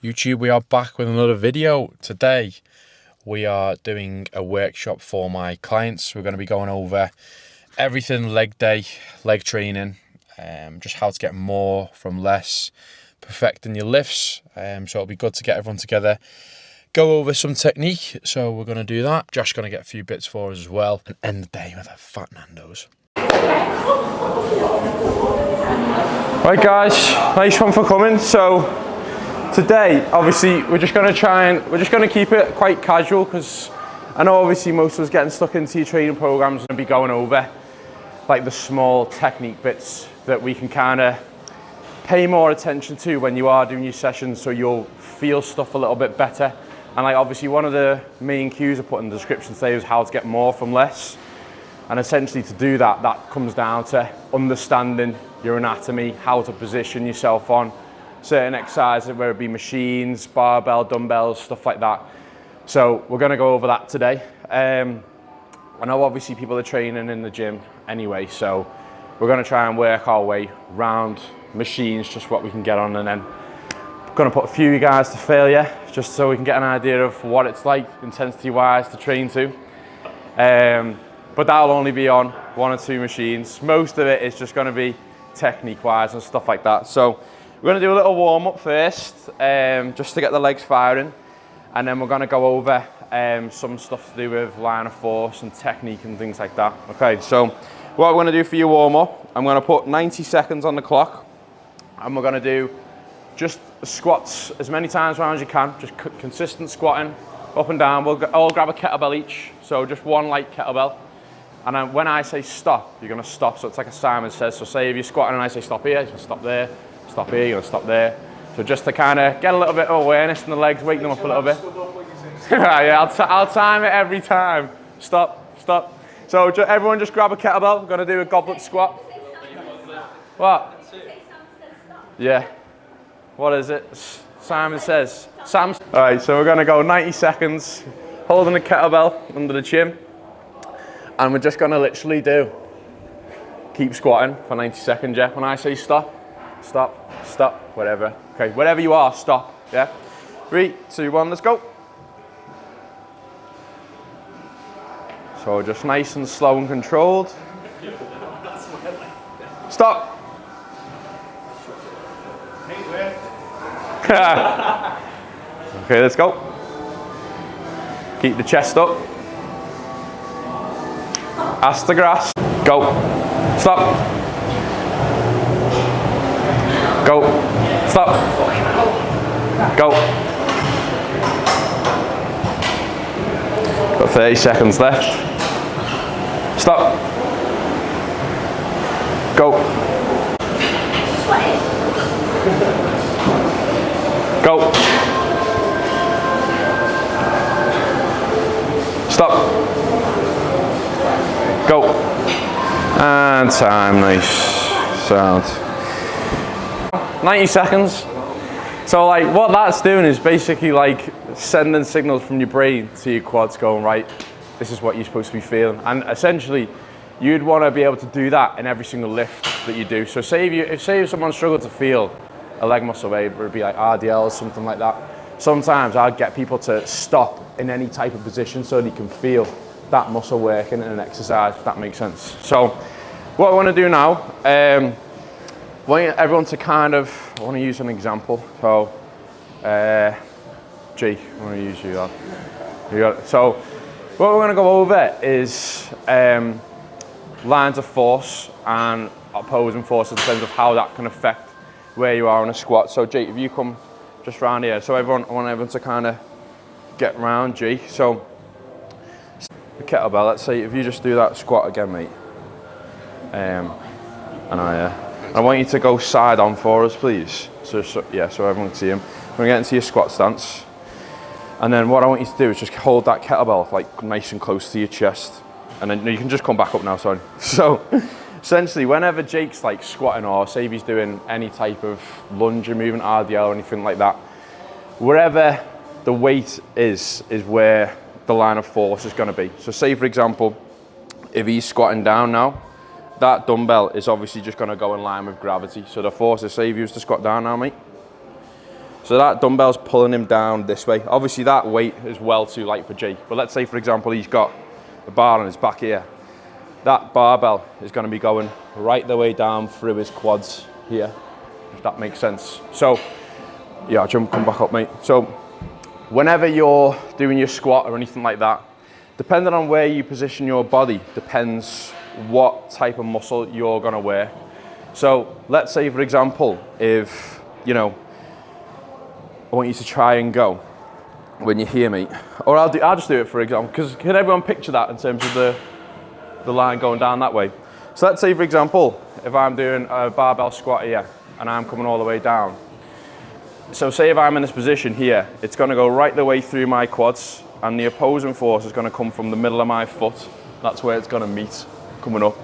YouTube, we are back with another video. Today we are doing a workshop for my clients. We're going to be going over everything leg day, leg training, just how to get more from less, perfecting your lifts. So it'll be good to get everyone together, go over some technique. So we're going to do that. Josh's going to get a few bits for us as well, and end the day with a fat Nando's. Right guys, nice one for coming. So today, obviously, we're just going to keep it quite casual, because I know obviously most of us getting stuck into your training programs and be going over like the small technique bits that we can kind of pay more attention to when you are doing your sessions, so you'll feel stuff a little bit better. And like obviously one of the main cues I put in the description today was how to get more from less. And essentially to do that, that comes down to understanding your anatomy, how to position yourself on certain exercises, whether it be machines, barbell, dumbbells, stuff like that. So we're going to go over that today. I know obviously people are training in the gym anyway, so we're going to try and work our way round machines, just what we can get on, and then I'm going to put a few guys to failure, just so we can get an idea of what it's like intensity-wise to train to. But that'll only be on one or two machines. Most of it is just going to be technique-wise and stuff like that. So we're going to do a little warm-up first, just to get the legs firing, and then we're going to go over some stuff to do with line of force and technique and things like that. Okay, so what we're going to do for your warm-up, I'm going to put 90 seconds on the clock, and we're going to do just squats as many times around as you can, just consistent squatting, up and down. We'll all grab a kettlebell each, so just one light kettlebell. And then when I say stop, you're going to stop, so it's like a Simon Says. So say if you're squatting and I say stop here, you're going to stop there. Stop here, you're going to stop there. So just to kind of get a little bit of awareness in the legs, wake them up a little bit. Yeah, I'll time it every time. Stop, stop. So everyone just grab a kettlebell. We're going to do a goblet squat. What? Yeah. What is it? Simon Says. All right, so we're going to go 90 seconds, holding the kettlebell under the chin. And we're just going to literally keep squatting for 90 seconds, yeah? When I say stop, stop, stop, whatever. Okay, whatever you are, stop, yeah? 3, 2, 1, let's go. So just nice and slow and controlled. Stop. Okay, let's go. Keep the chest up. Ass to grass. Go. Stop. Go. Stop. Go. Got 30 seconds left. Stop. Go. Go. Stop. Go. And time, nice. Sound. 90 seconds. So like what that's doing is basically like sending signals from your brain to your quads going, right, this is what you're supposed to be feeling. And essentially you'd want to be able to do that in every single lift that you do. So say if someone struggled to feel a leg muscle, whether it be like RDL or something like that, sometimes I'd get people to stop in any type of position so they can feel that muscle working in an exercise, if that makes sense. So what I want to do now, I want everyone to I want to use an example. So, G, I want to use you. You got it. So what we're going to go over is lines of force and opposing force in terms of how that can affect where you are on a squat. So G, if you come just round here. So I want everyone to kind of get round, G. So the kettlebell, let's say if you just do that squat again, mate. I want you to go side on for us, please. So everyone can see him. We're gonna get into your squat stance. And then what I want you to do is just hold that kettlebell like nice and close to your chest. And then you can just come back up now, sorry. So essentially whenever Jake's like squatting, or say if he's doing any type of lunge or movement, RDL or anything like that, wherever the weight is where the line of force is going to be. So say for example, if he's squatting down now, that dumbbell is obviously just going to go in line with gravity. So the force is, say if you was to squat down now, mate. So So that dumbbell's pulling him down this way. Obviously that weight is well too light for Jake, but let's say for example he's got a bar on his back here. That barbell is going to be going right the way down through his quads here, if that makes sense. So yeah, come back up, mate. So whenever you're doing your squat or anything like that, depending on where you position your body, depends what type of muscle you're going to work. So let's say for example, if, you know, I want you to try and go when you hear me, or I'll just do it for example, because can everyone picture that in terms of the line going down that way? So let's say for example, if I'm doing a barbell squat here and I'm coming all the way down. So say if I'm in this position here, it's going to go right the way through my quads, and the opposing force is going to come from the middle of my foot. That's where it's going to meet, coming up.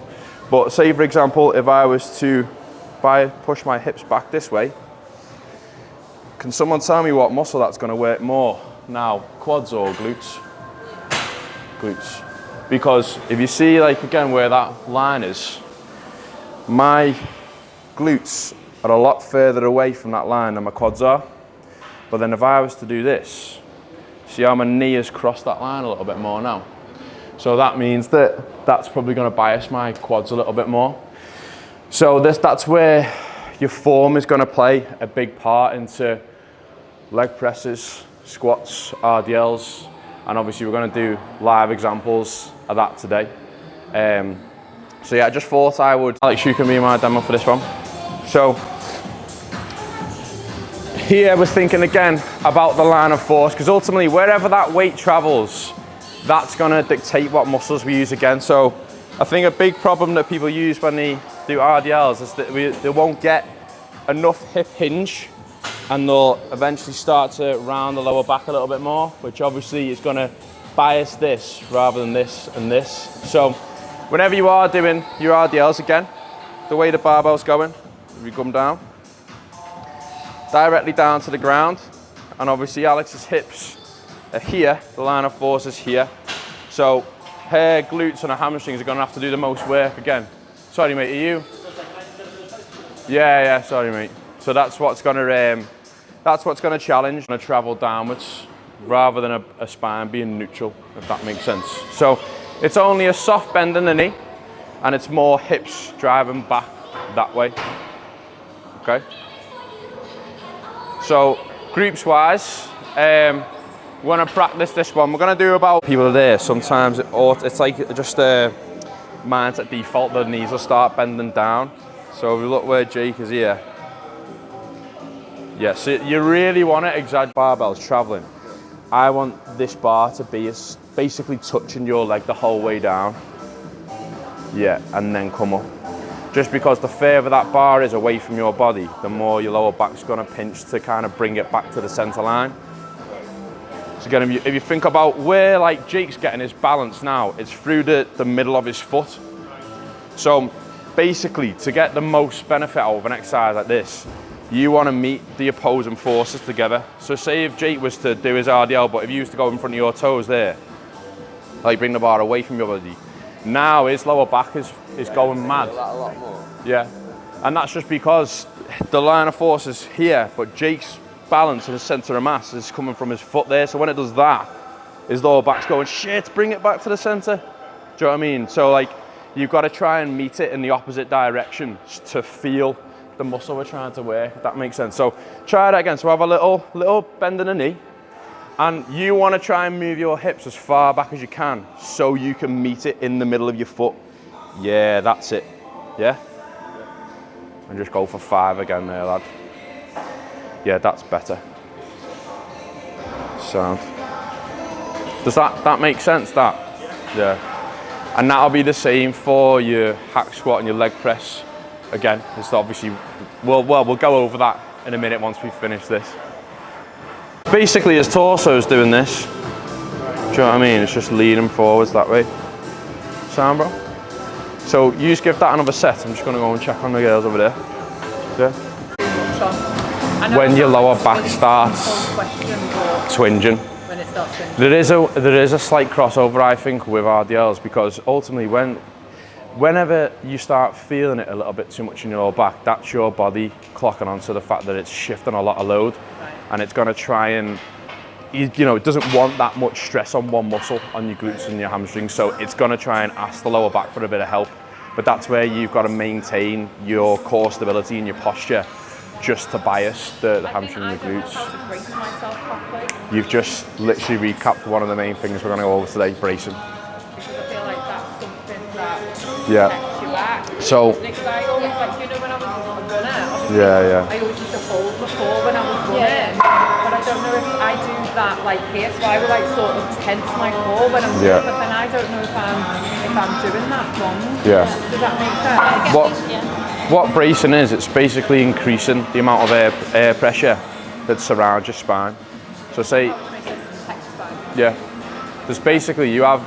But say for example, if I was to push my hips back this way, can someone tell me what muscle that's going to work more now, quads or glutes? Glutes. Because if you see, like again, where that line is, my glutes are a lot further away from that line than my quads are. But then if I was to do this, see how my knee has crossed that line a little bit more now. So that means that that's probably going to bias my quads a little bit more. So that's where your form is going to play a big part into leg presses, squats, RDLs, and obviously we're going to do live examples of that today. So yeah, I just thought I would, Alex, you can be my demo for this one. So here we're thinking again about the line of force, because ultimately wherever that weight travels, that's going to dictate what muscles we use again. So I think a big problem that people use when they do RDLs is that they won't get enough hip hinge, and they'll eventually start to round the lower back a little bit more, which obviously is going to bias this rather than this and this. So whenever you are doing your RDLs again, the way the barbell's going, if you come down, directly down to the ground, and obviously Alex's hips are here, the line of force is here. So her glutes and her hamstrings are going to have to do the most work again. Sorry mate, are you? Yeah, sorry mate. So that's what's going to challenge, going to travel downwards rather than a spine being neutral, if that makes sense. So it's only a soft bend in the knee, and it's more hips driving back that way. Okay. So groups wise, we're going to practice this one. We're going to do about people are there. Sometimes it's like just a mindset default. The knees will start bending down. So if you look where Jake is here. Yeah, so you really want to exaggerate barbells traveling. I want this bar to be basically touching your leg the whole way down. Yeah, and then come up. Just because the further that bar is away from your body, the more your lower back's going to pinch to kind of bring it back to the center line. So again, if you think about where like Jake's getting his balance now, it's through the middle of his foot. So basically, to get the most benefit out of an exercise like this, you want to meet the opposing forces together. So say if Jake was to do his RDL, but if you used to go in front of your toes there, like bring the bar away from your body, now his lower back is going mad. A lot more. Yeah, and that's just because the line of force is here, but Jake's balance and his center of mass is coming from his foot there. So when it does that, his lower back's going, shit, bring it back to the center. Do you know what I mean? So like, you've got to try and meet it in the opposite direction to feel the muscle we're trying to work, if that makes sense. So try that again. So have a little bend in the knee, and you want to try and move your hips as far back as you can so you can meet it in the middle of your foot. Yeah, that's it. Yeah? And just go for 5 again there, lad. Yeah, that's better. Sound. Does that make sense, that? Yeah. And that'll be the same for your hack squat and your leg press. Again, it's obviously, we'll go over that in a minute once we finish this. Basically, his torso's doing this. Do you know what I mean? It's just leaning forwards that way. Sound, bro? So you just give that another set. I'm just going to go and check on the girls over there. Yeah. When your lower back starts twinging. When it starts twinging. There is a slight crossover, I think, with RDLs, because ultimately whenever you start feeling it a little bit too much in your lower back, that's your body clocking onto the fact that it's shifting a lot of load. Right. and it's going to try and, you know, it doesn't want that much stress on one muscle, on your glutes and your hamstrings, so it's going to try and ask the lower back for a bit of help. But that's where you've got to maintain your core stability and your posture just to bias the hamstring and the glutes. You've just literally recapped one of the main things we're going to go over today, bracing. Because I feel like that's something that Yeah. protects you back. So, Because I always, like, you know, when I was a runner, obviously, yeah. I always used to hold my core when I was running. But I don't know if I do that like here, so I would like sort of tense my core when I'm doing it, but then I don't know if I'm doing that wrong. Yeah. Does that make sense? What bracing is, it's basically increasing the amount of air pressure that surrounds your spine. So say, yeah, there's basically, you have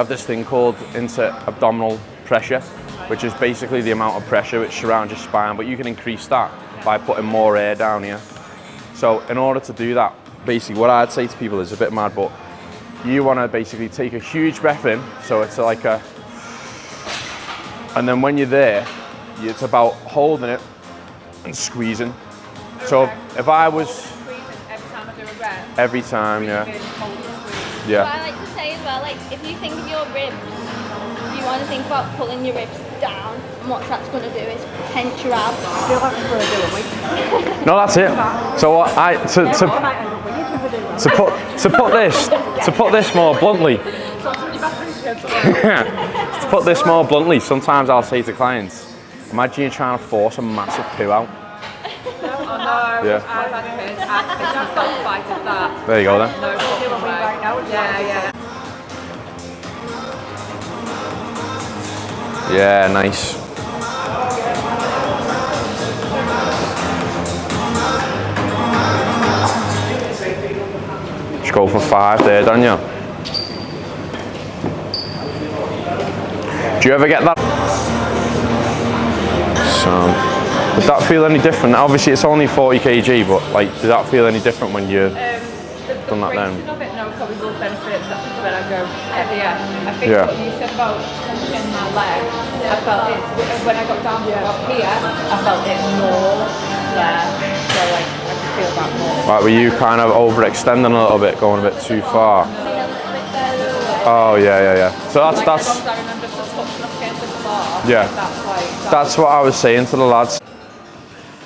this thing called inter-abdominal pressure, which is basically the amount of pressure which surrounds your spine, but you can increase that by putting more air down here. So in order to do that, basically what I'd say to people is a bit mad, but you want to basically take a huge breath in, so it's like a, and then when you're there, it's about holding it and squeezing. So if I was, Squeezing every time I do a breath. every time, yeah, Hold and squeeze. yeah. What I like to say as well, like if you think of your ribs, you want to think about pulling your ribs down, and what that's going to do is tense your abs. I feel like I'm going to do a weight. No, that's it. So what to put this more bluntly, to put this more bluntly, sometimes I'll say to clients, imagine you're trying to force a massive poo out. Oh no, Yeah. I've had kids, I've pissed myself fighting that. There you go then. No problem right now. Yeah. Yeah, nice. Just go for 5 there, don't you? Do you ever get that? So, does that feel any different? Obviously it's only 40 kg, but like, does that feel any different when you're done that then? The of it now probably will benefit when I go heavier. I think Yeah. what you said about tension my leg, I felt it when I got down up here, I felt it more there. So like I could feel that more. Right, were you kind of overextending a little bit, going a bit too far? Oh yeah. So Like, that's as long as I remember to touch my skin with the bar, Yeah. that's like That's what I was saying to the lads.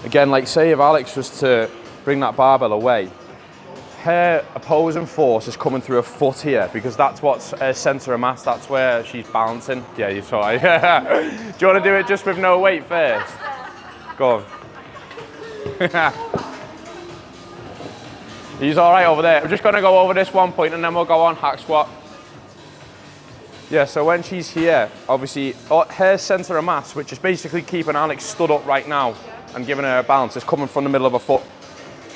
Again, like say if Alex was to bring that barbell away, her opposing force is coming through her foot here because that's what's her centre of mass, that's where she's balancing. Yeah, you saw it. Do you want to do it just with no weight first? Go on. He's all right over there. We're just going to go over this one point and then we'll go on hack squat. Yeah, so when she's here, obviously her centre of mass, which is basically keeping Alex stood up right now and giving her a balance, is coming from the middle of her foot.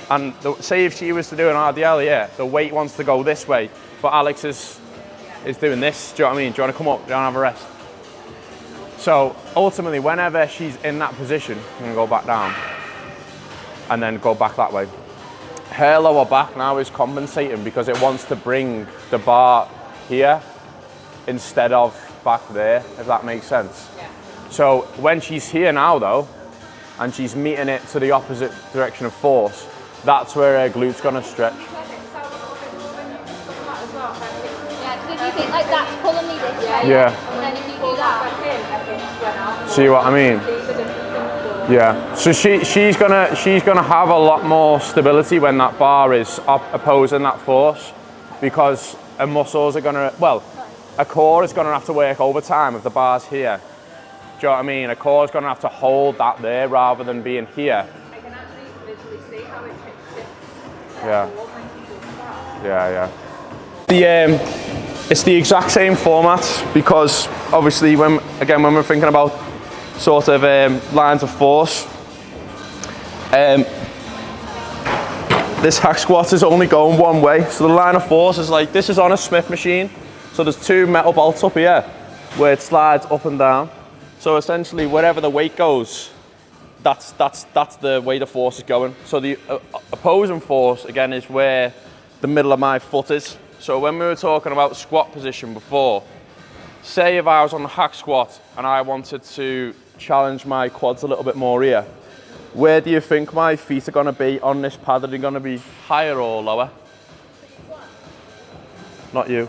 And say if she was to do an RDL here, the weight wants to go this way, but Alex is doing this. Do you know what I mean? Do you want to come up? Do you want to have a rest? So ultimately, whenever she's in that position, you're going to go back down and then go back that way. Her lower back now is compensating because it wants to bring the bar here instead of back there, if that makes sense. Yeah. So when she's here now though, and she's meeting it to the opposite direction of force, that's where her glute's gonna stretch. Yeah, because if you think like that's pulling me this way, Yeah. and then if you do that, See what I mean? Yeah. So she's gonna have a lot more stability when that bar is opposing that force, because her muscles are gonna, well, her core is gonna have to work overtime if the bar's here. Do you know what I mean? Her core is gonna have to hold that there rather than being here. I can actually visually see how it shifts. Yeah. It's the exact same format because obviously when we're thinking about sort of lines of force, this hack squat is only going one way. So the line of force is like, this is on a Smith machine. So there's 2 metal bolts up here where it slides up and down. So essentially wherever the weight goes, that's the way the force is going. So the opposing force again is where the middle of my foot is. So when we were talking about squat position before, say if I was on the hack squat and I wanted to challenge my quads a little bit more here, Where do you think my feet are going to be on this pad? Are they going to be higher or lower? Not you.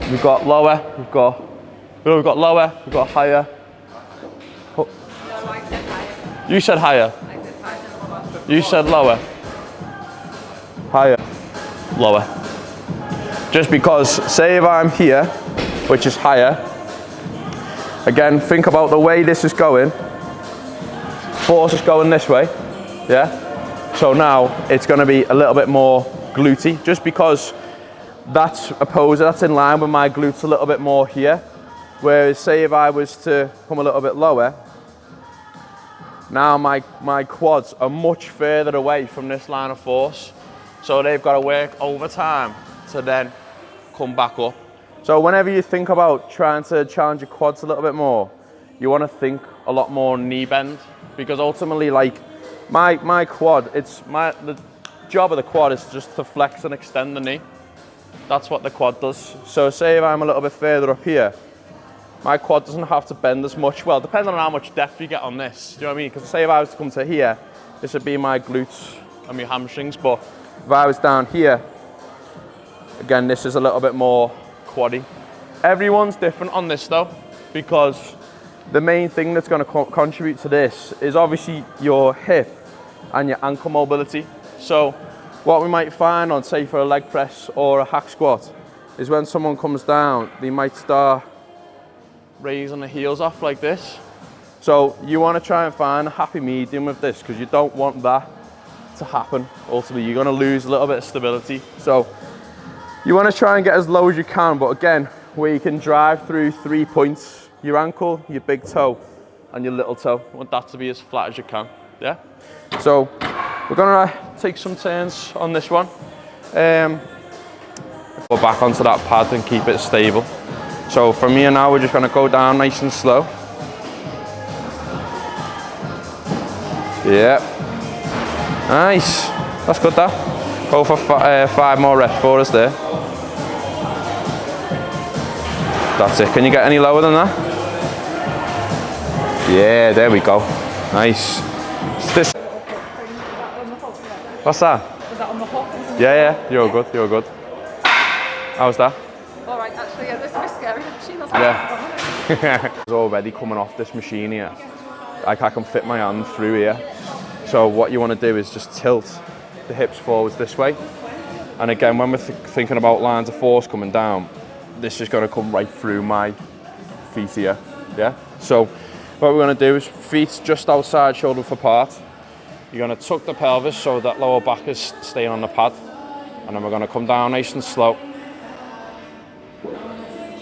We've got lower, we've got lower, we've got higher. Oh. No, I said higher. You said higher. I said higher. You said lower. Higher. Lower. Just because, say if I'm here, which is higher, again, think about the way this is going. Force is going this way, yeah? So now it's gonna be a little bit more glutey, just because that's opposite, that's in line with my glutes a little bit more here. Whereas say if I was to come a little bit lower, now my quads are much further away from this line of force. So they've got to work overtime to then come back up. So whenever you think about trying to challenge your quads a little bit more, you want to think a lot more knee bend, because ultimately, like my quad, the job of the quad is just to flex and extend the knee. That's what the quad does. So say if I'm a little bit further up here, my quad doesn't have to bend as much. Well, depending on how much depth you get on this, do you know what I mean? Because say if I was to come to here, this would be my glutes and my hamstrings, but if I was down here, again, this is a little bit more quaddy. Everyone's different on this though, because the main thing that's going to contribute to this is obviously your hip and your ankle mobility. So what we might find on, say, for a leg press or a hack squat, is when someone comes down, they might start raising the heels off like this. So you want to try and find a happy medium with this, because you don't want that to happen. Ultimately, you're going to lose a little bit of stability. So you want to try and get as low as you can, but again, where you can drive through 3 points: your ankle, your big toe, and your little toe. You want that to be as flat as you can, yeah? So we're gonna take some turns on this one. Go back onto that pad and keep it stable. So from here now, we're just gonna go down nice and slow. Yeah. Nice. That's good, that. Go for 5 more reps for us there. That's it. Can you get any lower than that? Yeah, there we go. Nice. This. What's that? Was that on the hook? Yeah, you're good, you're good. How's that? All right, actually, yeah, this is a bit scary. She knows Yeah. It's already coming off this machine here. Like, I can fit my hand through here. So what you want to do is just tilt the hips forwards this way. And again, when we're thinking about lines of force coming down, this is going to come right through my feet here, yeah? So what we're going to do is feet just outside shoulder width apart. You're going to tuck the pelvis so that lower back is staying on the pad. And then we're going to come down nice and slow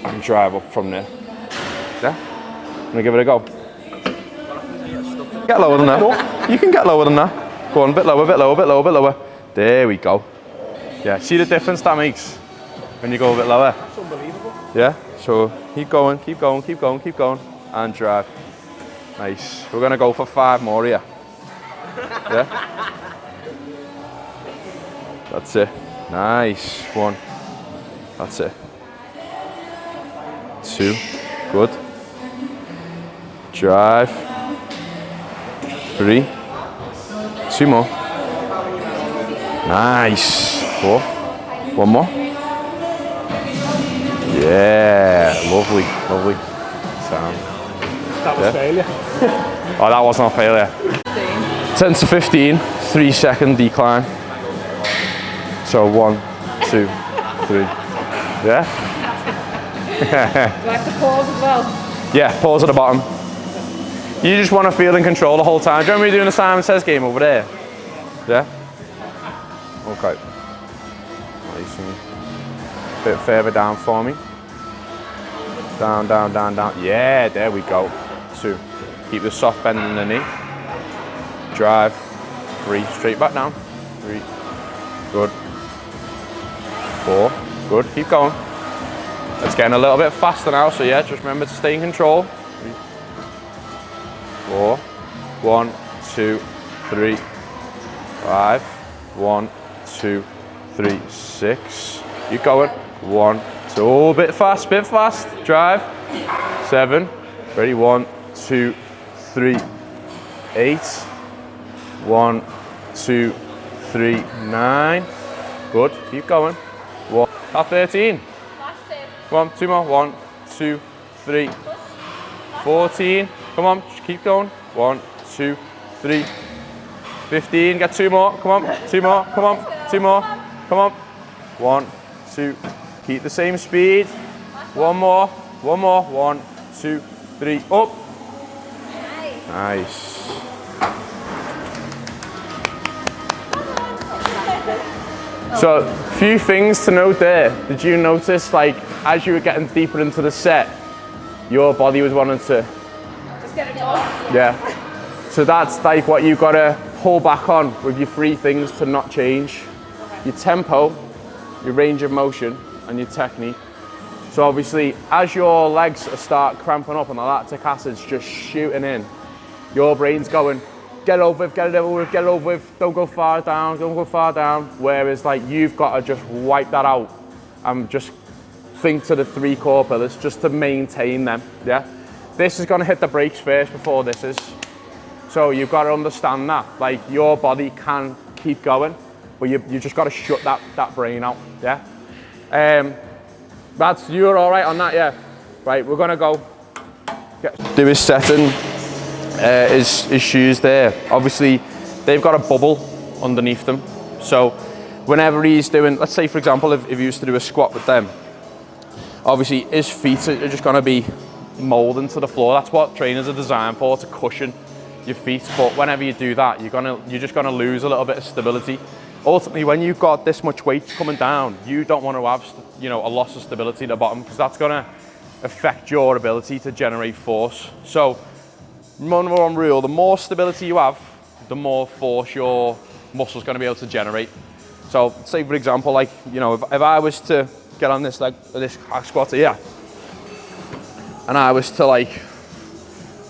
and drive up from there. Yeah? I'm going to give it a go. Get lower than that. You can get lower than that. Go on, a bit lower, bit lower, bit lower, bit lower. There we go. Yeah, see the difference that makes when you go a bit lower? It's unbelievable. Yeah, so keep going, keep going, keep going, keep going, and drive. Nice. We're going to go for 5 more here. Yeah? That's it. Nice. 1. That's it. 2. Good. Drive. 3. 2 more. Nice. 4. 1 more. Yeah. Lovely. Lovely. Sound. That was failure. Oh, that wasn't a failure. 10 to 15, 3-second decline. So 1, 2, 3. Yeah? Do I have to pause as well? Yeah, pause at the bottom. You just want to feel in control the whole time. Do you remember me doing the Simon Says game over there? Yeah? Okay. Nice and a bit further down for me. Down, down, down, down. Yeah, there we go. 2. Keep the soft bend in the knee. Drive. 3. Straight back down. 3. Good. 4. Good. Keep going. It's getting a little bit faster now, so yeah, just remember to stay in control. 3. 4. 1, 2, 3. 5. 1, 2, 3. 6. Keep going. 1, 2. Oh, bit fast, bit fast. Drive. 7. Ready? 1, 2, 3. 3, 8. 1, 2, 3, 9. Good, keep going. 1, 13. Come on, 2 more. 1, 2, 3, 14. Come on, just keep going. 1, 2, 3, 15. Get 2 more. Come on, 2 more. Come on, 2 more. Come on. 1, 2. Keep the same speed. 1 more. 1 more. 1, 2, 3. Up. Nice. So, a few things to note there. Did you notice, like, as you were getting deeper into the set, your body was wanting to... Just get it done. Yeah. So that's like what you gotta pull back on with your 3 things to not change. Your tempo, your range of motion, and your technique. So obviously, as your legs start cramping up and the lactic acid's just shooting in, your brain's going, get over with, get it over with, get it over with, don't go far down, don't go far down. Whereas like you've got to just wipe that out and just think to the 3 core pillars just to maintain them, yeah? This is gonna hit the brakes first before this is. So you've got to understand that, like your body can keep going, but you just got to shut that brain out, yeah? You're all right on that, yeah? Right, we're gonna go do his setting. His shoes there, obviously they've got a bubble underneath them, so whenever he's doing, let's say for example if he used to do a squat with them, obviously his feet are just going to be molding to the floor. That's what trainers are designed for, to cushion your feet. But whenever you do that, you're just going to lose a little bit of stability. Ultimately, when you've got this much weight coming down, you don't want to have, you know, a loss of stability at the bottom, because that's going to affect your ability to generate force. So number 1 rule, the more stability you have, the more force your muscle's going to be able to generate. So say for example, like, you know, if I was to get on this leg, this squat here, and I was to like,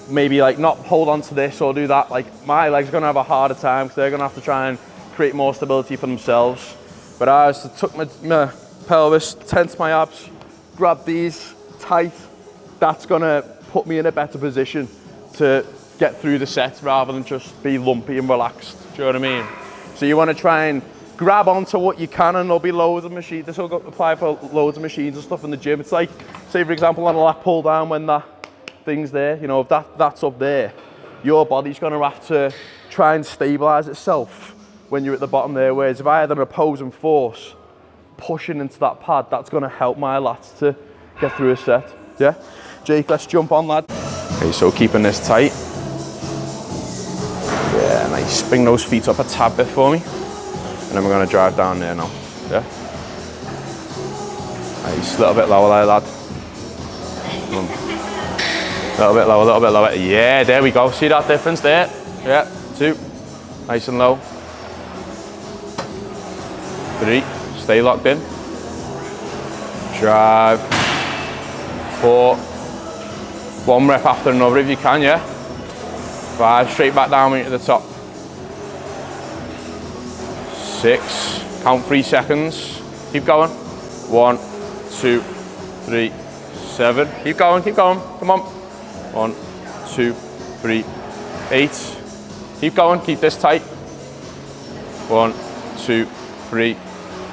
maybe like not hold on to this or do that, like my legs are going to have a harder time because they're going to have to try and create more stability for themselves. But I was to tuck my pelvis, tense my abs, grab these tight, that's going to put me in a better position to get through the set rather than just be lumpy and relaxed. Do you know what I mean? So you want to try and grab onto what you can, and there'll be loads of machines. This will apply for loads of machines and stuff in the gym. It's like, say for example, on a lat pull down, when that thing's there, you know, if that's up there, your body's going to have to try and stabilize itself when you're at the bottom there. Whereas if I had an opposing force pushing into that pad, that's going to help my lats to get through a set. Yeah? Jake, let's jump on, lad. Okay, so keeping this tight. Yeah, nice. Bring those feet up a tad bit for me. And then we're going to drive down there now. Yeah? Nice. A little bit lower there, lad. A little bit lower, a little bit lower. Yeah, there we go. See that difference there? Yeah, 2. Nice and low. 3. Stay locked in. Drive. 4. 1 rep after another if you can, yeah? 5, straight back down when you're at the top. 6, count 3 seconds. Keep going. 1, 2, 3, 7. Keep going, come on. 1, 2, 3, 8. Keep going, keep this tight. 1, 2, 3,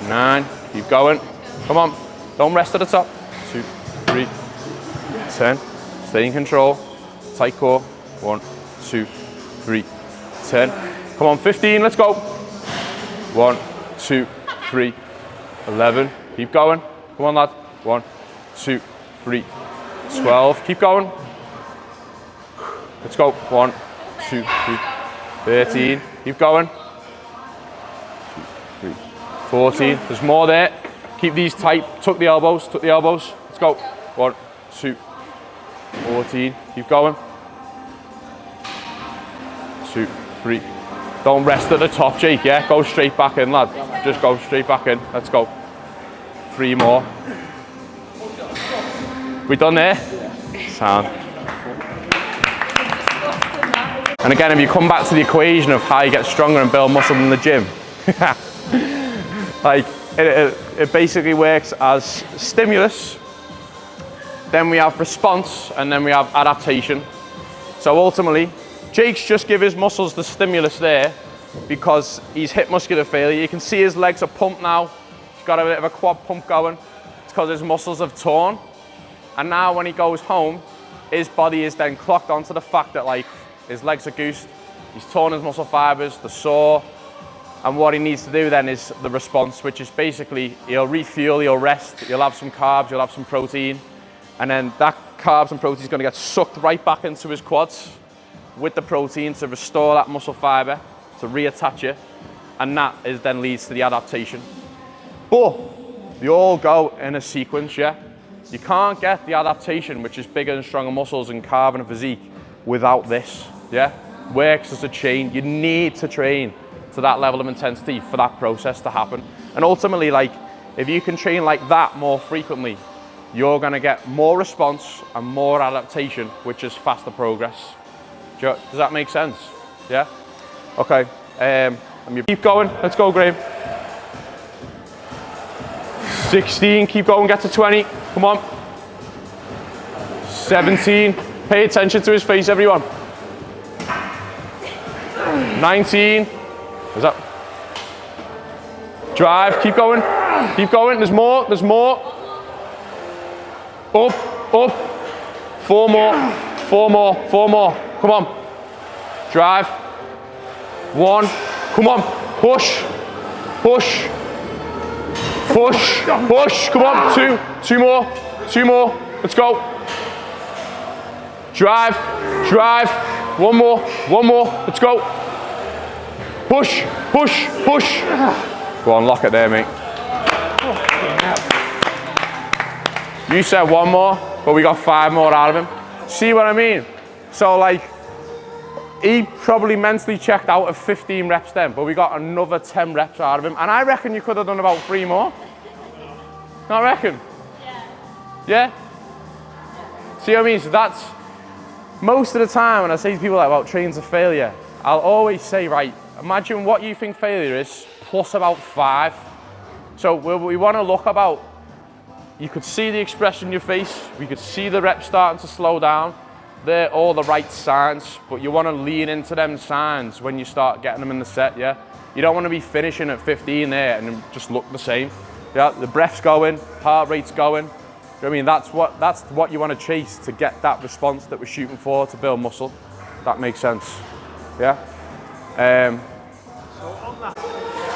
9. Keep going. Come on, don't rest at the top. 2, 3, 10. Stay in control. Tight core. 1, 2, 3, 10. Come on, 15, let's go. 1, 2, 3, 11. Keep going. Come on, lad. 1, 2, 3, 12. Keep going. Let's go. 1, 2, 3, 13. Keep going. 2, 3, 14. There's more there. Keep these tight. Tuck the elbows. Let's go. 1, 2, 14. Keep going. 2, 3. Don't rest at the top, Jake, yeah? Go straight back in, lad. Just go straight back in. Let's go. 3 more. We done there? Sound. And again, if you come back to the equation of how you get stronger and build muscle in the gym, like it basically works as stimulus, then we have response, and then we have adaptation. So ultimately, Jake's just give his muscles the stimulus there because he's hit muscular failure. You can see his legs are pumped now. He's got a bit of a quad pump going. It's because his muscles have torn. And now when he goes home, his body is then clocked onto the fact that like his legs are goosed, he's torn his muscle fibers, they're sore. And what he needs to do then is the response, which is basically he'll refuel, he'll rest, he'll have some carbs, he'll have some protein. And then that carbs and protein is going to get sucked right back into his quads with the protein to restore that muscle fiber, to reattach it. And that is then leads to the adaptation. But they all go in a sequence, yeah? You can't get the adaptation, which is bigger and stronger muscles and carb and physique, without this, yeah? Works as a chain. You need to train to that level of intensity for that process to happen. And ultimately, like, if you can train like that more frequently, you're gonna get more response and more adaptation, which is faster progress. Does that make sense? Yeah? Okay, keep going, let's go, Graham. 16, keep going, get to 20, come on. 17, pay attention to his face, everyone. 19, is that? Drive, keep going, there's more. Up, 4 more, come on. Drive, 1, come on, push, come on, 2 more, let's go. Drive, 1 more, let's go. Push. Go on, lock it there, mate. You said 1 more, but we got 5 more out of him. See what I mean? So like, he probably mentally checked out of 15 reps then, but we got another 10 reps out of him. And I reckon you could have done about 3 more. I reckon. Yeah? See what I mean? So that's, most of the time when I say to people about train to failure, I'll always say, right, imagine what you think failure is, plus about 5. So we want to look about, you could see the expression in your face, we could see the reps starting to slow down. They're all the right signs, but you want to lean into them signs when you start getting them in the set, yeah? You don't want to be finishing at 15 there and just look the same. Yeah, the breath's going, heart rate's going. You know what I mean? That's what you want to chase to get that response that we're shooting for to build muscle. That makes sense, yeah?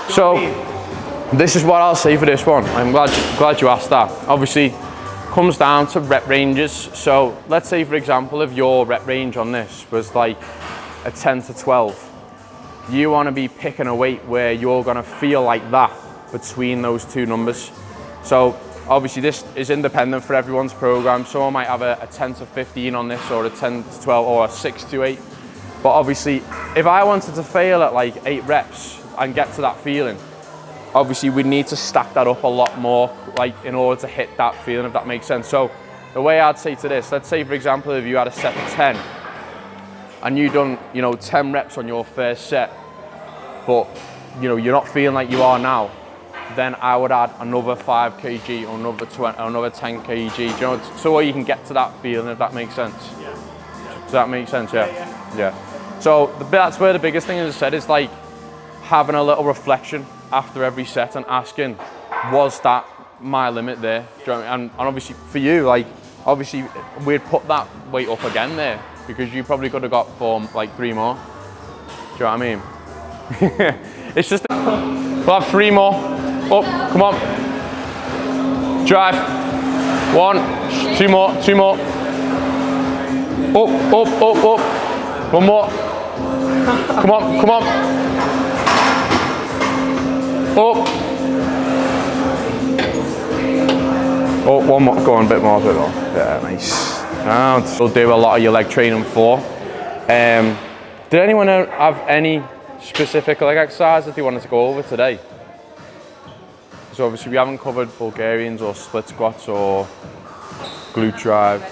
So this is what I'll say for this one. I'm glad you asked that. Obviously, comes down to rep ranges. So let's say, for example, if your rep range on this was like a 10 to 12, you want to be picking a weight where you're going to feel like that between those two numbers. So obviously this is independent for everyone's program. Someone might have a 10 to 15 on this, or a 10 to 12, or a 6 to 8. But obviously, if I wanted to fail at like 8 reps and get to that feeling, obviously we'd need to stack that up a lot more, like in order to hit that feeling, if that makes sense. So the way I'd say to this, let's say for example, if you had a set of 10 and you done, 10 reps on your first set, but you're not feeling like you are now, then I would add another 5 kg or another 20, or another 10 kg, so you can get to that feeling, if that makes sense. Yeah. Does that make sense? Yeah. So that's where the biggest thing, as I said, is like having a little reflection after every set and asking, was that my limit there? Do you know what I mean? And obviously for you, like, obviously we'd put that weight up again there, because you probably could have got 3 more. Do you know what I mean? It's just, we'll have 3 more. Up, come on. Drive. 1, 2 more, 2 more. Up. 1 more. Come on. Up. Oh, 1 more, go on, a bit more. Yeah, nice. And we'll do a lot of your leg training for. Did anyone have any specific leg exercises they wanted to go over today? So obviously we haven't covered Bulgarians or split squats or glute drive.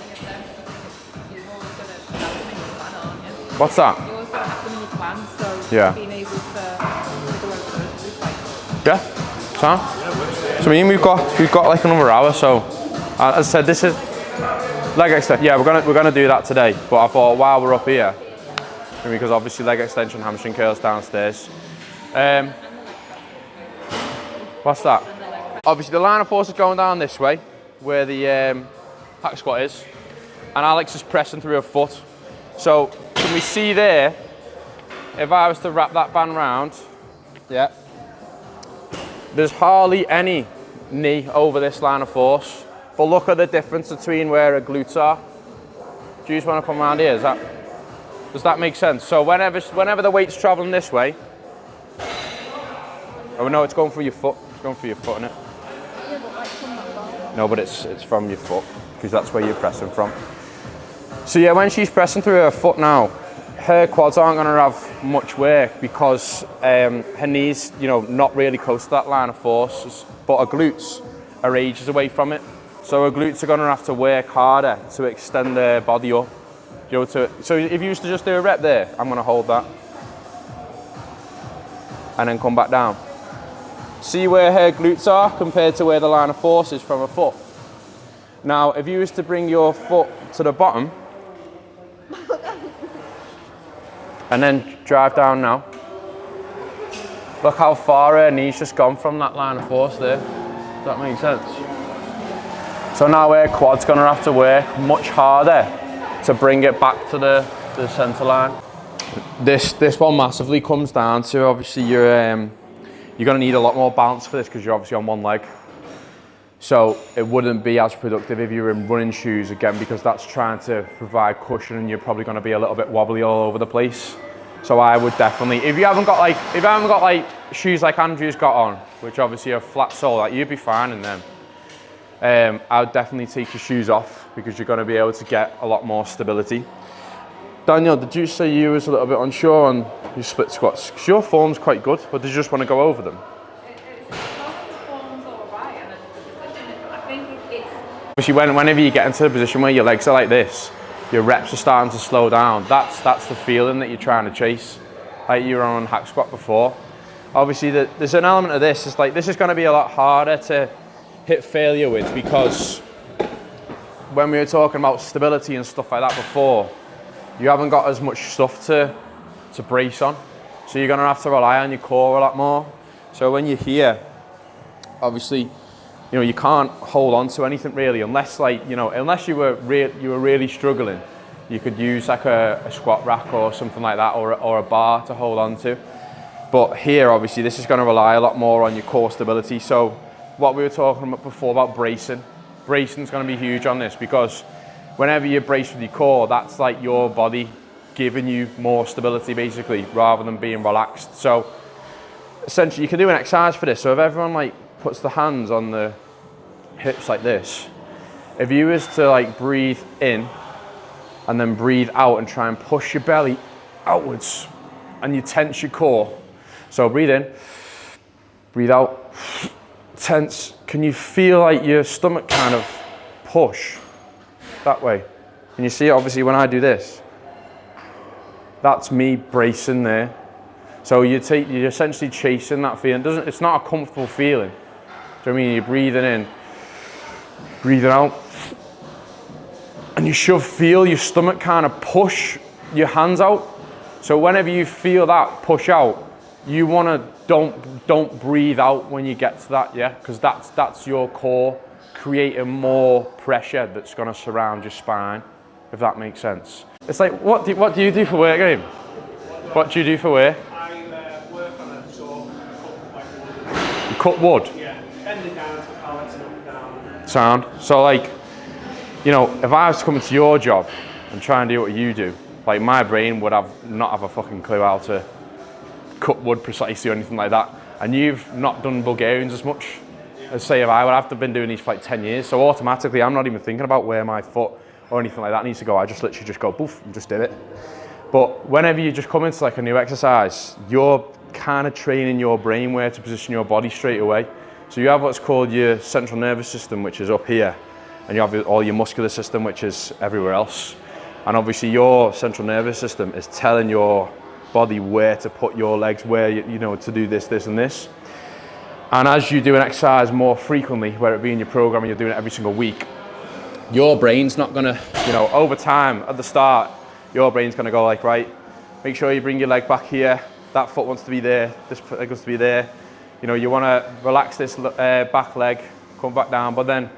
What's that? You also have them in your plan, so Yeah. being able to go over those is like, Yeah, Sam? So I mean, we've got like another hour. So as I said, this is, like I said, yeah, we're gonna do that today. But I thought while we're up here, because obviously leg extension, hamstring curls downstairs. What's that? Obviously the line of force is going down this way, where the hack squat is, and Alex is pressing through her foot. So can we see there, if I was to wrap that band round, yeah, there's hardly any knee over this line of force, but look at the difference between where her glutes are. Do you just want to come around here? Does that make sense? So whenever the weight's traveling this way, oh no, it's going through your foot. It's going through your foot, isn't it? Yeah, but like from my ball. No, but it's from your foot, because that's where you're pressing from. So yeah, when she's pressing through her foot now, her quads aren't going to have much work because her knees, you know, not really close to that line of force, but her glutes are ages away from it. So her glutes are going to have to work harder to extend their body up. You know, so if you used to just do a rep there, I'm going to hold that. And then come back down. See where her glutes are compared to where the line of force is from her foot. Now, if you was to bring your foot to the bottom, and then drive down now. Look how far her knee's just gone from that line of force there. Does that make sense? So now her quad's gonna have to work much harder to bring it back to the center line. This one massively comes down to, obviously, you're gonna need a lot more balance for this because you're obviously on one leg. So it wouldn't be as productive if you were in running shoes, again, because that's trying to provide cushion and you're probably going to be a little bit wobbly all over the place. So I would definitely, if you haven't got like shoes like Andrew's got on, which obviously are flat sole, like you'd be fine in them. I would definitely take your shoes off because you're going to be able to get a lot more stability. Daniel, did you say you was a little bit unsure on your split squats? Because your form's quite good, but did you just want to go over them? Whenever you get into a position where your legs are like this, your reps are starting to slow down. That's the feeling that you're trying to chase, like you were on hack squat before. Obviously, there's an element of this. It's like this is going to be a lot harder to hit failure with because when we were talking about stability and stuff like that before, you haven't got as much stuff to brace on. So you're going to have to rely on your core a lot more. So when you're here, obviously, you know, you can't hold on to anything really unless, like, you know, unless you were really struggling. You could use like a squat rack or something like that, or a bar to hold on to. But here, obviously, this is going to rely a lot more on your core stability. So what we were talking about before about bracing is going to be huge on this because whenever you brace with your core, that's like your body giving you more stability basically, rather than being relaxed. So essentially, you can do an exercise for this. So if everyone like puts the hands on the hips like this, if you was to like breathe in and then breathe out and try and push your belly outwards and you tense your core. So breathe in, breathe out, tense. Can you feel like your stomach kind of push that way? Can you see it? Obviously when I do this, that's me bracing there. So you're essentially chasing that feeling. It's not a comfortable feeling. Do you know what I mean? You're breathing in, breathing out, and you should feel your stomach kind of push your hands out. So whenever you feel that push out, you want to don't breathe out when you get to that, yeah, because that's your core creating more pressure that's going to surround your spine, if that makes sense. It's like what do you do for work, Graham? What do you do for work? Work on a saw, You cut wood. yeah, bending down to pallets and up and down. Sound. So like, you know, if I was to come into your job and try and do what you do, like my brain would not have a fucking clue how to cut wood precisely or anything like that. And you've not done Bulgarians as much as say if I would have been doing these for like 10 years. So automatically I'm not even thinking about where my foot or anything like that needs to go. I just literally just go poof and just do it. But whenever you just come into like a new exercise, you're kind of training your brain where to position your body straight away. So you have what's called your central nervous system, which is up here, and you have all your muscular system, which is everywhere else. And obviously your central nervous system is telling your body where to put your legs, where you know to do this, this, and this. And as you do an exercise more frequently, whether it be in your program and you're doing it every single week, your brain's not gonna, you know, over time at the start, your brain's gonna go like, right, make sure you bring your leg back here. That foot wants to be there, this leg wants to be there. You know, you want to relax this back leg, come back down, but then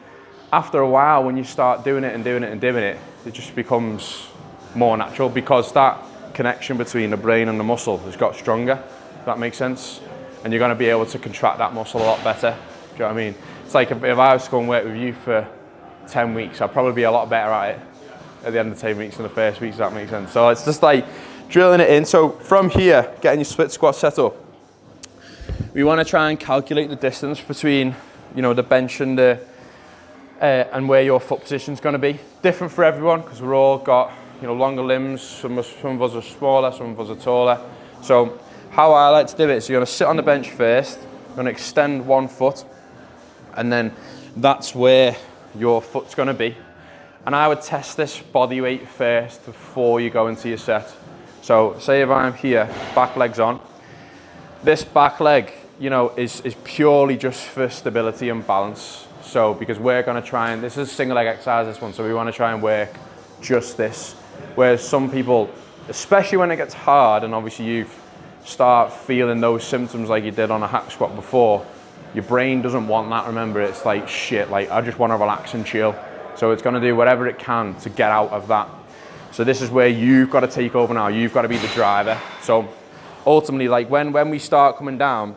after a while, when you start doing it and doing it and doing it, it just becomes more natural because that connection between the brain and the muscle has got stronger, if that makes sense. And you're going to be able to contract that muscle a lot better. Do you know what I mean? It's like if I was to go and work with you for 10 weeks, I'd probably be a lot better at it at the end of the 10 weeks than the first week, if that makes sense. So it's just like drilling it in. So from here, getting your split squat set up, we want to try and calculate the distance between, you know, the bench and the and where your foot position is going to be. Different for everyone because we're all got, you know, longer limbs. Some of us are smaller, some of us are taller. So how I like to do it is you're going to sit on the bench first, you're going to extend one foot, and then that's where your foot's going to be. And I would test this body weight first before you go into your set. So say if I'm here, back leg's on. This back leg, you know, is purely just for stability and balance. So because we're going to try and, this is a single leg exercise, this one, so we want to try and work just this. Whereas some people, especially when it gets hard, and obviously you start feeling those symptoms like you did on a hack squat before, your brain doesn't want that, remember, it's like shit, like I just want to relax and chill. So it's going to do whatever it can to get out of that. So this is where you've got to take over now, you've got to be the driver. So ultimately, like when we start coming down,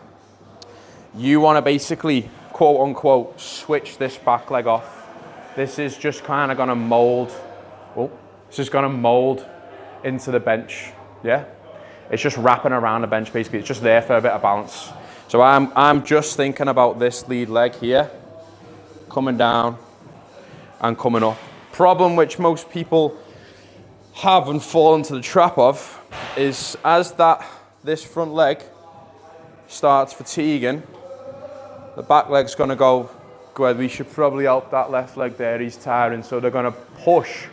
you want to basically, quote unquote, switch this back leg off. This is just kind of going to mold, it's just going to mold into the bench, yeah? It's just wrapping around the bench basically, it's just there for a bit of balance. So I'm just thinking about this lead leg here, coming down and coming up. Problem which most people have and fall into the trap of is as this front leg starts fatiguing, the back leg's gonna go, well, we should probably help that left leg there, he's tiring. So they're gonna push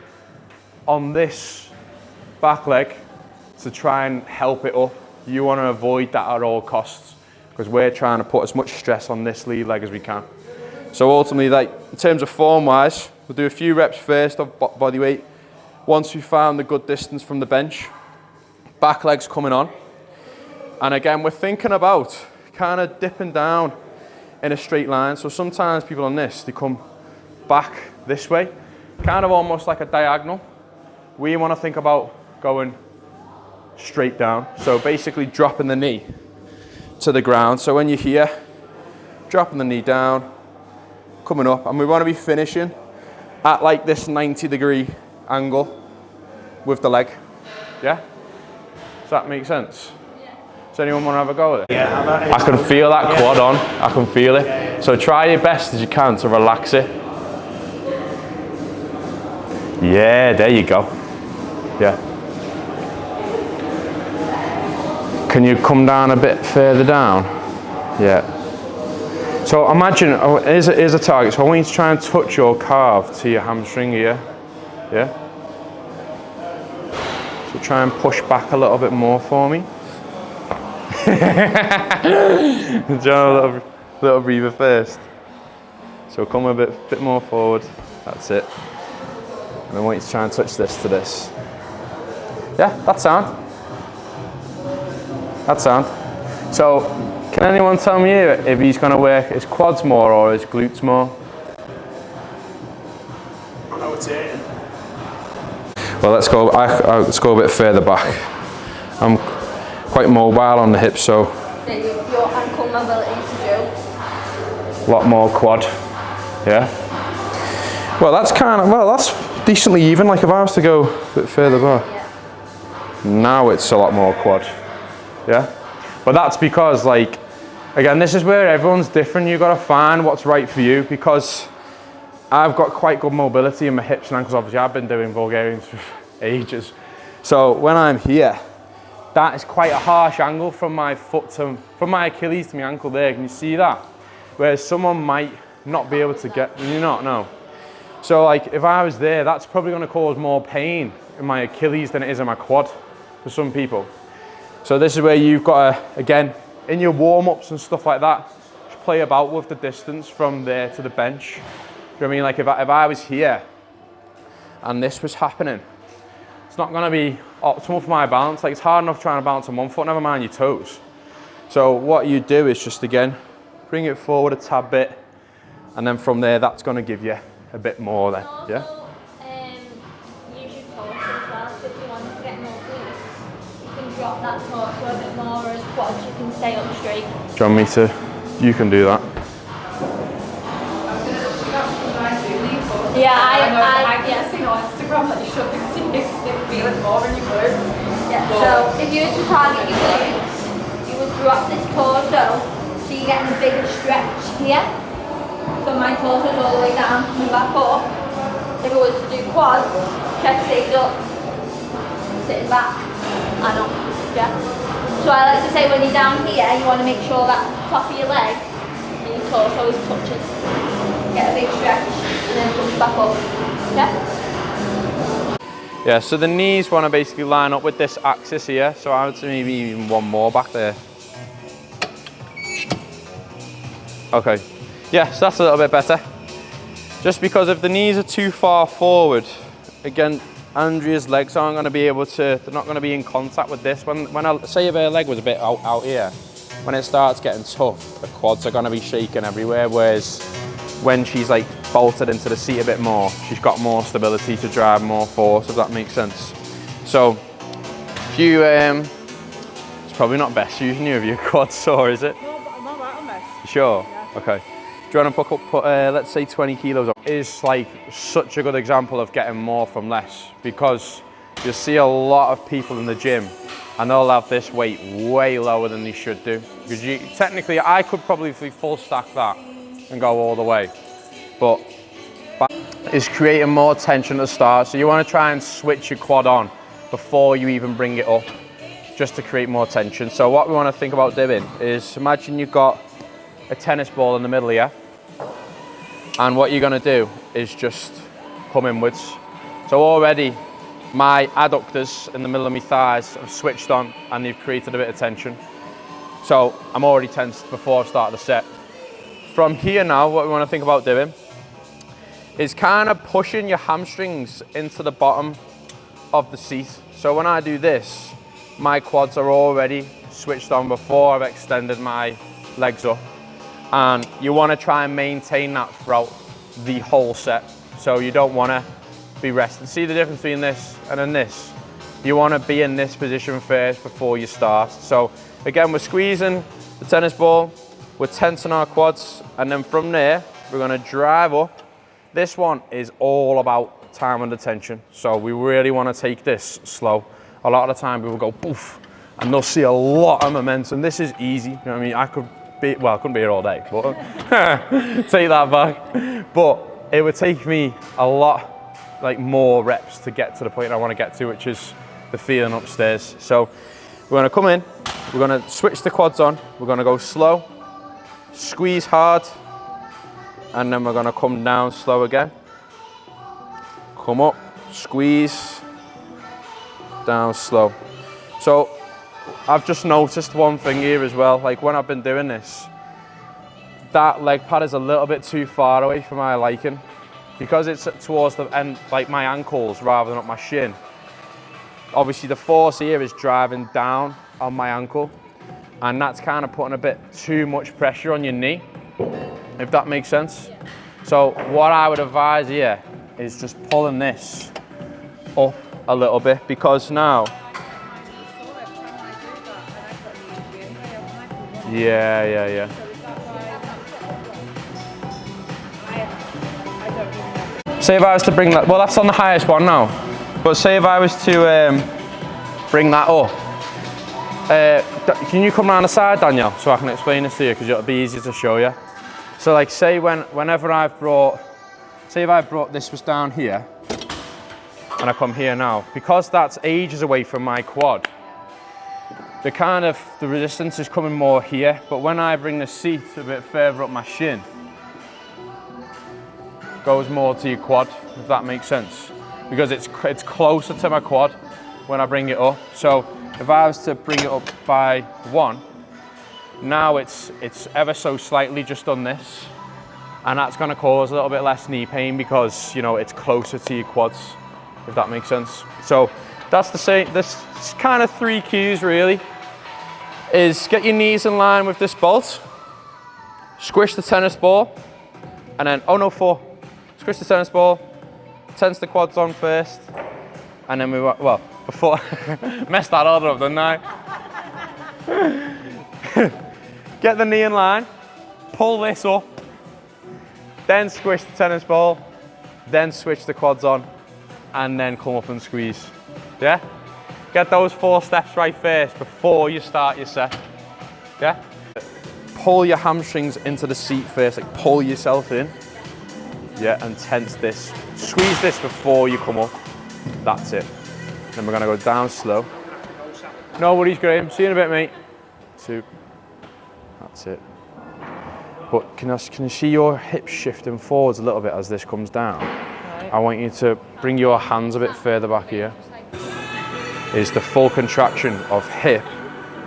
on this back leg to try and help it up. You wanna avoid that at all costs because we're trying to put as much stress on this lead leg as we can. So ultimately, like in terms of form wise, we'll do a few reps first of body weight. Once we've found the good distance from the bench, back leg's coming on. And again, we're thinking about kind of dipping down in a straight line. So sometimes people on this, they come back this way, kind of almost like a diagonal. We want to think about going straight down. So basically dropping the knee to the ground. So when you're here, dropping the knee down, coming up, and we want to be finishing at like this 90-degree angle with the leg. Yeah? Does that make sense? Does anyone want to have a go with it? Yeah, I can feel that quad on. I can feel it. So try your best as you can to relax it. Yeah, there you go. Yeah. Can you come down a bit further down? Yeah. So imagine, here's a target. So I want you to try and touch your calf to your hamstring here. Yeah? So try and push back a little bit more for me. John, a little breather first. So come a bit more forward. That's it. And I want you to try and touch this to this. Yeah, that's sound. That's sound. So, can anyone tell me here if he's going to work his quads more or his glutes more? rotating. Well, let's go. Let's go a bit further back. I'm quite mobile on the hips, so Your ankle mobility to a lot more quad. Yeah. Well, that's that's decently even. Like if I was to go a bit further back, now it's a lot more quad. Yeah. But that's because, like, again, this is where everyone's different. You've got to find what's right for you, because I've got quite good mobility in my hips and ankles. Obviously, I've been doing Bulgarians for ages. So when I'm here, that is quite a harsh angle from my foot to, from my Achilles to my ankle there. Can you see that? Whereas someone might not be able to get, you not know. So like if I was there, that's probably going to cause more pain in my Achilles than it is in my quad for some people. So this is where you've got to, again, in your warm-ups and stuff like that, just play about with the distance from there to the bench. You know what I mean? Like if I was here and this was happening, it's not gonna be optimal for my balance. Like, it's hard enough trying to balance on one foot, never mind your toes. So what you do is just, again, bring it forward a tad bit, and then from there, that's gonna give you a bit more then, yeah? Use your torso as well, so if you want to get more glutes, you can drop that torso a bit more, whereas quads you can stay up straight. Do you want me to? You can do that. Yeah, I can see on Instagram that you should continue to feel it more in your glutes. Yeah, so if you were to target your glutes, you would drop this torso, so you're getting a bigger stretch here. So my torso's all the way down and back up. If I was to do quads, chest stays up, sitting back and up, yeah? So I like to say when you're down here, you want to make sure that top of your leg and your torso is touching. Get a big stretch and then push back up, yeah? Yeah, so the knees want to basically line up with this axis here. So I would say maybe even one more back there. Okay, yes, that's a little bit better. Just because if the knees are too far forward, again, Andrea's legs aren't going to be able to, they're not going to be in contact with this. When I say if her leg was a bit out here, when it starts getting tough, the quads are going to be shaking everywhere, whereas when she's like bolted into the seat a bit more, she's got more stability to drive more force, if that makes sense. So, if you, it's probably not best using you if your quad's sore, is it? No, but I'm alright on this. Sure? Yeah. Okay. Do you want to put let's say 20 kilos up? Is like such a good example of getting more from less, because you'll see a lot of people in the gym and they'll have this weight way lower than they should do. Because technically, I could probably full stack that and go all the way, but is creating more tension at the start. So you want to try and switch your quad on before you even bring it up, just to create more tension. So what we want to think about doing is, imagine you've got a tennis ball in the middle here, and what you're going to do is just come inwards. So already my adductors in the middle of my thighs have switched on and they've created a bit of tension. So I'm already tensed before I start the set. From here now, what we want to think about doing is kind of pushing your hamstrings into the bottom of the seat. So when I do this, my quads are already switched on before I've extended my legs up. And you want to try and maintain that throughout the whole set. So you don't want to be resting. See the difference between this and then this? You want to be in this position first before you start. So again, we're squeezing the tennis ball, we're tensing our quads, and then from there, we're going to drive up. This one is all about time under tension. So we really want to take this slow. A lot of the time people go poof, and they'll see a lot of momentum. This is easy. You know what I mean? I couldn't be here all day, but take that back. But it would take me a lot, like more reps to get to the point I want to get to, which is the feeling upstairs. So we're going to come in, we're going to switch the quads on, we're going to go slow, squeeze hard, and then we're going to come down slow again. Come up, squeeze, down slow. So I've just noticed one thing here as well, like when I've been doing this, that leg pad is a little bit too far away from my liking, because it's towards the end, like my ankles rather than up my shin. Obviously the force here is driving down on my ankle, and that's kind of putting a bit too much pressure on your knee, if that makes sense. Yeah. So what I would advise here is just pulling this up a little bit, because now, yeah. Say if I was to bring that, well that's on the highest one now, but say if I was to bring that up, can you come around the side, Danielle, so I can explain this to you, because it'll be easier to show you. So like say whenever say if I brought this was down here, and I come here now, because that's ages away from my quad, the resistance is coming more here, but when I bring the seat a bit further up my shin, goes more to your quad, if that makes sense, because it's closer to my quad when I bring it up. So if I was to bring it up by one, now it's ever so slightly just done this, and that's going to cause a little bit less knee pain because, you know, it's closer to your quads, if that makes sense. So That's the same, this kind of 3 cues really, is get your knees in line with this bolt, squish the tennis ball, and then, oh no, 4. Squish the tennis ball, tense the quads on first, and then well, before, messed that order up, didn't I? Get the knee in line, pull this up, then squish the tennis ball, then switch the quads on, and then come up and squeeze. Yeah? Get those 4 steps right first before you start your set. Yeah? Pull your hamstrings into the seat first, like pull yourself in. Yeah, and tense this. Squeeze this before you come up. That's it. Then we're gonna go down slow. No worries, Graham. See you in a bit, mate. 2. That's it. But can you see your hips shifting forwards a little bit as this comes down? Right. I want you to bring your hands a bit further back here. Is the full contraction of hip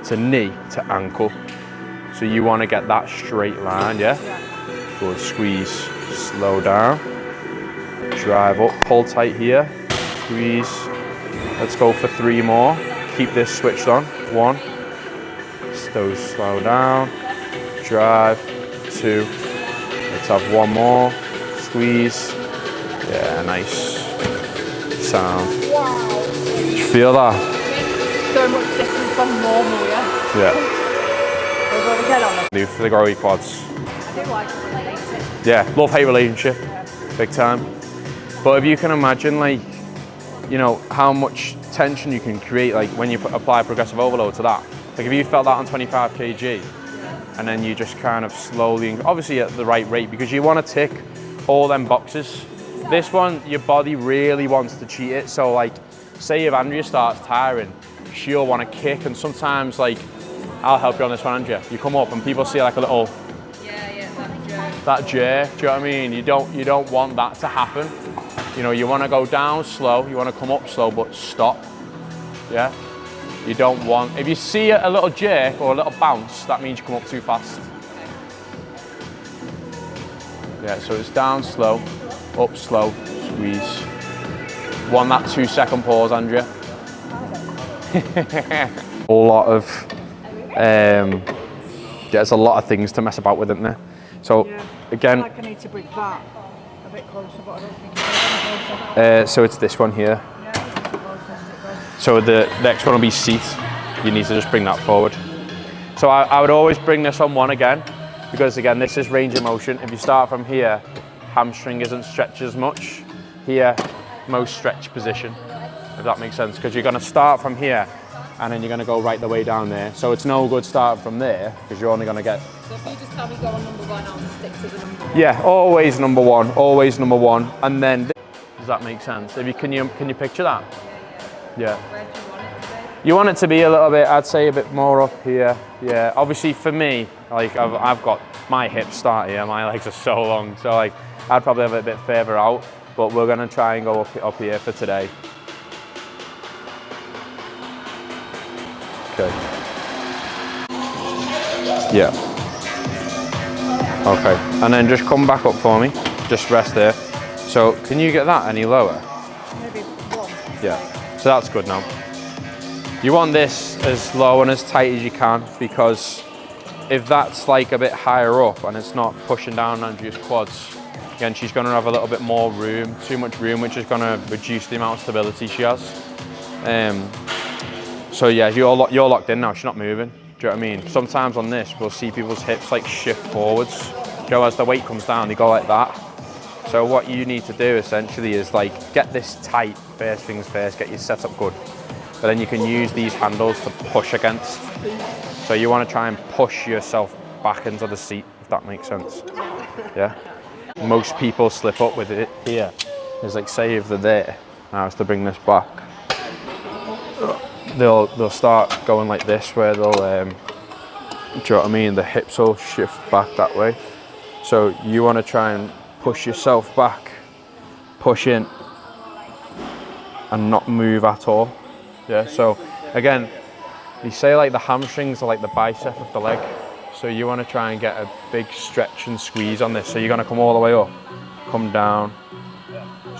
to knee to ankle. So you want to get that straight line, yeah? Good, squeeze, slow down, drive up, pull tight here, squeeze. Let's go for 3 more. Keep this switched on. 1, slow down, drive, 2. Let's have 1 more, squeeze. Yeah, nice sound. Wow. Did you feel that? So much different from normal, yeah? Yeah. Do for the growly quads. I do like the relationship. Yeah, love-hate relationship, big time. But if you can imagine, like, you know, how much tension you can create, like when you apply progressive overload to that. Like if you felt that on 25 kg, and then you just kind of slowly, obviously at the right rate, because you want to tick all them boxes. This one, your body really wants to cheat it. So like, say if Andrea starts tiring, she'll want to kick, and sometimes like, I'll help you on this one, Andrea. You come up and people see like a little, that jerk, do you know what I mean? You don't want that to happen. You know, you want to go down slow, you want to come up slow, but stop, yeah? You don't want, if you see a little jerk or a little bounce, that means you come up too fast. Yeah, so it's down slow, up slow, squeeze. Want that 2-second pause, Andrea. A lot of, there's a lot of things to mess about with, isn't there? So again, I feel like I need to bring that a bit closer, but I don't think it's closer. So it's this one here. So the next one will be seat. You need to just bring that forward. So I would always bring this on 1 again, because again, this is range of motion. If you start from here, hamstring isn't stretched as much. Here, most stretch position, if that makes sense, because you're going to start from here and then you're going to go right the way down there. So it's no good starting from there, because you're only going to get... So if you just tell me go on number 1, I'll stick to the number 1. Yeah, always number 1, always number 1. And then, does that make sense? If you can you picture that? Yeah. Where do you want it to be? You want it to be a little bit, I'd say a bit more up here. Yeah, obviously for me, like I've got my hips start here, my legs are so long. So like, I'd probably have it a bit further out, but we're gonna try and go up here for today. Okay. Yeah. Okay, and then just come back up for me. Just rest there. So can you get that any lower? Maybe 1. Yeah, so that's good now. You want this as low and as tight as you can, because if that's like a bit higher up and it's not pushing down Andrea's quads, again, she's gonna have a little bit more room, too much room, which is gonna reduce the amount of stability she has. So yeah, you're locked in now, she's not moving. Do you know what I mean? Sometimes on this, we'll see people's hips like shift forwards. You know, as the weight comes down, they go like that. So what you need to do essentially is like, get this tight, first things first, get your setup good. But then you can use these handles to push against. So you want to try and push yourself back into the seat, if that makes sense. Yeah? Most people slip up with it here. It's like, say if they're there, now it's to bring this back. They'll start going like this, where they'll, do you know what I mean? The hips will shift back that way. So you want to try and push yourself back, push in, and not move at all. Yeah, so again, you say like the hamstrings are like the bicep of the leg. So you want to try and get a big stretch and squeeze on this. So you're going to come all the way up, come down,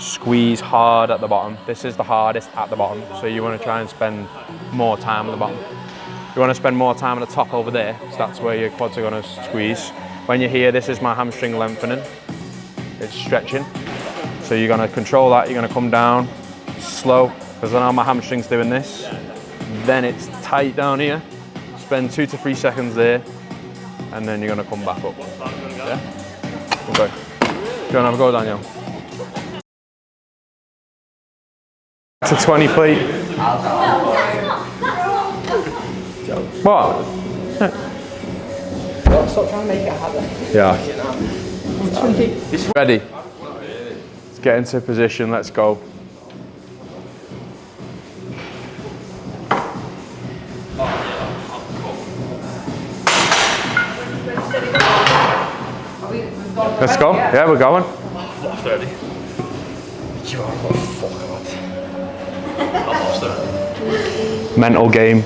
squeeze hard at the bottom. This is the hardest at the bottom, so you want to try and spend more time at the bottom. You want to spend more time at the top over there, so that's where your quads are going to squeeze. When you're here, this is my hamstring lengthening. It's stretching. So you're going to control that, you're going to come down slow, because I know my hamstring's doing this. Then it's tight down here. Spend 2 to 3 seconds there, and then you're going to come back up. Yeah? Okay. Go and have a go, Daniel. To 20 plate. What? Stop trying to make it a habit. Yeah. Ready? Let's get into position, let's go. Let's go. Yeah, we're going. Mental game.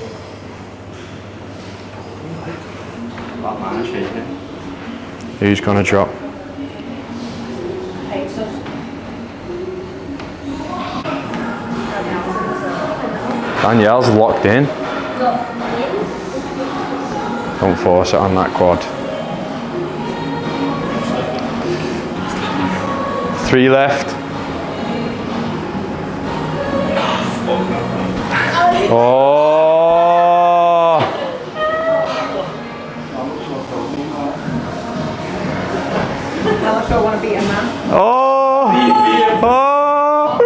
Who's gonna drop? Danielle's locked in. Don't force it on that quad. 3 left. Oh! I want to beat a man. Oh! Oh!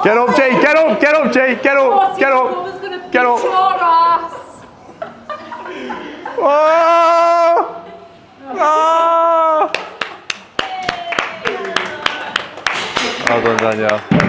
Get up, Jake! Get up! Get up, Jake! Get up! Get up! Get up! Oh! Oh! Well done, Danielle.